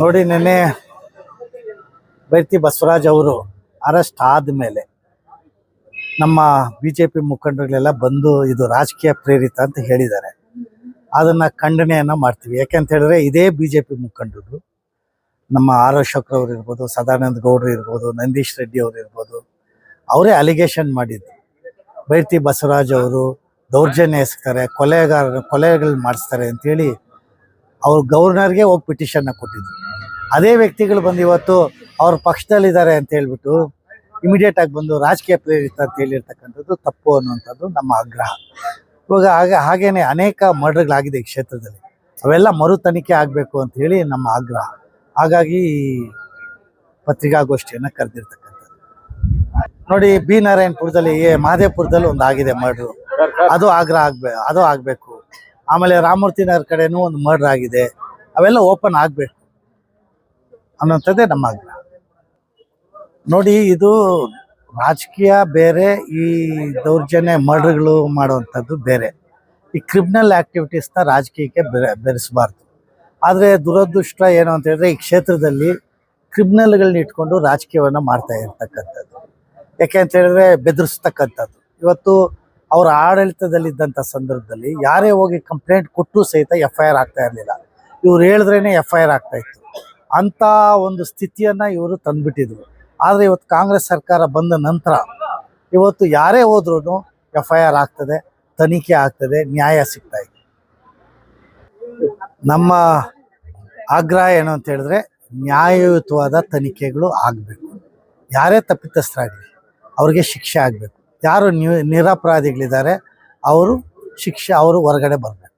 ನೋಡಿ, ನೆನ್ನೆ ಬೈರತಿ ಬಸವರಾಜ್ ಅವರು ಅರೆಸ್ಟ್ ಆದಮೇಲೆ ನಮ್ಮ BJP ಮುಖಂಡರುಗಳೆಲ್ಲ ಬಂದು ಇದು ರಾಜಕೀಯ ಪ್ರೇರಿತ ಅಂತ ಹೇಳಿದ್ದಾರೆ. ಅದನ್ನು ಖಂಡನೆಯನ್ನು ಮಾಡ್ತೀವಿ. ಯಾಕೆಂತ ಹೇಳಿದ್ರೆ ಇದೇ BJP ಮುಖಂಡರು ನಮ್ಮ ಆರ್ ಅಶೋಕ್ ಅವರು ಇರ್ಬೋದು, ಸದಾನಂದ ಗೌಡರು ಇರ್ಬೋದು, ನಂದೀಶ್ ರೆಡ್ಡಿ ಅವರು ಇರ್ಬೋದು, ಅವರೇ ಅಲಿಗೇಷನ್ ಮಾಡಿದ್ದು ಬೈರತಿ ಬಸವರಾಜ್ ಅವರು ದೌರ್ಜನ್ಯ ಎಸ್ತಾರೆ, ಕೊಲೆಗಳು ಮಾಡಿಸ್ತಾರೆ ಅಂತೇಳಿ ಅವ್ರು ಗವರ್ನರ್ಗೆ ಹೋಗಿ ಪಿಟಿಷನ್ನ ಕೊಟ್ಟಿದ್ರು. ಅದೇ ವ್ಯಕ್ತಿಗಳು ಬಂದು ಇವತ್ತು ಅವ್ರ ಪಕ್ಷದಲ್ಲಿದ್ದಾರೆ ಅಂತ ಹೇಳ್ಬಿಟ್ಟು ಇಮಿಡಿಯೇಟ್ ಆಗಿ ಬಂದು ರಾಜಕೀಯ ಪ್ರೇರಿತ ಅಂತ ಹೇಳಿರ್ತಕ್ಕಂಥದ್ದು ತಪ್ಪು ಅನ್ನುವಂಥದ್ದು ನಮ್ಮ ಆಗ್ರಹ. ಇವಾಗ ಹಾಗೇನೆ ಅನೇಕ ಮರ್ಡರ್ಗಳಾಗಿದೆ ಈ ಕ್ಷೇತ್ರದಲ್ಲಿ, ಅವೆಲ್ಲ ಮರು ತನಿಖೆ ಆಗಬೇಕು ಅಂತ ಹೇಳಿ ನಮ್ಮ ಆಗ್ರಹ. ಹಾಗಾಗಿ ಪತ್ರಿಕಾಗೋಷ್ಠಿಯನ್ನು ಕರೆದಿರ್ತಕ್ಕಂಥದ್ದು. ನೋಡಿ, ಬಿ ನಾರಾಯಣಪುರದಲ್ಲಿ ಮಹದೇವಪುರದಲ್ಲಿ ಒಂದು ಆಗಿದೆ ಮರ್ಡ್ರು, ಅದು ಅದು ಆಗಬೇಕು. ಆಮೇಲೆ ರಾಮಮೂರ್ತಿ ನಗರ ಕಡೆನೂ ಒಂದು ಮರ್ಡರ್ ಆಗಿದೆ, ಅವೆಲ್ಲ ಓಪನ್ ಆಗಬೇಕು ಅನ್ನೋಂಥದ್ದೇ ನಮ್ಮ ಆಗ್ರಹ. ನೋಡಿ, ಇದು ರಾಜಕೀಯ ಬೇರೆ, ಈ ದೌರ್ಜನ್ಯ ಮರ್ಡರ್ಗಳು ಮಾಡುವಂಥದ್ದು ಬೇರೆ. ಈ ಕ್ರಿಮಿನಲ್ ಆ್ಯಕ್ಟಿವಿಟೀಸ್ನ ರಾಜಕೀಯಕ್ಕೆ ಬೆರೆಸಬಾರ್ದು. ಆದರೆ ದುರದೃಷ್ಟ ಏನು ಅಂತ ಹೇಳಿದ್ರೆ ಈ ಕ್ಷೇತ್ರದಲ್ಲಿ ಕ್ರಿಮಿನಲ್ಗಳನ್ನ ಇಟ್ಕೊಂಡು ರಾಜಕೀಯವನ್ನು ಮಾಡ್ತಾ ಇರ್ತಕ್ಕಂಥದ್ದು. ಯಾಕೆ ಅಂತ ಹೇಳಿದ್ರೆ ಬೆದರಿಸ್ತಕ್ಕಂಥದ್ದು. ಇವತ್ತು ಅವರ ಆಡಳಿತದಲ್ಲಿದ್ದಂಥ ಸಂದರ್ಭದಲ್ಲಿ ಯಾರೇ ಹೋಗಿ ಕಂಪ್ಲೇಂಟ್ ಕೊಟ್ಟರೂ ಸಹಿತ FIR ಆಗ್ತಾ ಇರಲಿಲ್ಲ. ಇವ್ರು ಹೇಳಿದ್ರೇ FIR ಆಗ್ತಾಯಿತ್ತು. ಅಂಥ ಒಂದು ಸ್ಥಿತಿಯನ್ನು ಇವರು ತಂದುಬಿಟ್ಟಿದ್ರು. ಆದರೆ ಇವತ್ತು ಕಾಂಗ್ರೆಸ್ ಸರ್ಕಾರ ಬಂದ ನಂತರ ಇವತ್ತು ಯಾರೇ ಹೋದ್ರೂ FIR ಆಗ್ತದೆ, ತನಿಖೆ ಆಗ್ತದೆ, ನ್ಯಾಯ ಸಿಗ್ತಾ ಇದೆ. ನಮ್ಮ ಆಗ್ರಹ ಏನು ಅಂತ ಹೇಳಿದ್ರೆ ನ್ಯಾಯಯುತವಾದ ತನಿಖೆಗಳು ಆಗಬೇಕು. ಯಾರೇ ತಪ್ಪಿತಸ್ಥರಾಗಲಿ ಅವ್ರಿಗೆ ಶಿಕ್ಷೆ ಆಗಬೇಕು. ಯಾರು ನಿರಪರಾಧಿಗಳಿದ್ದಾರೆ ಅವರು ಹೊರಗಡೆ ಬರಬೇಕು.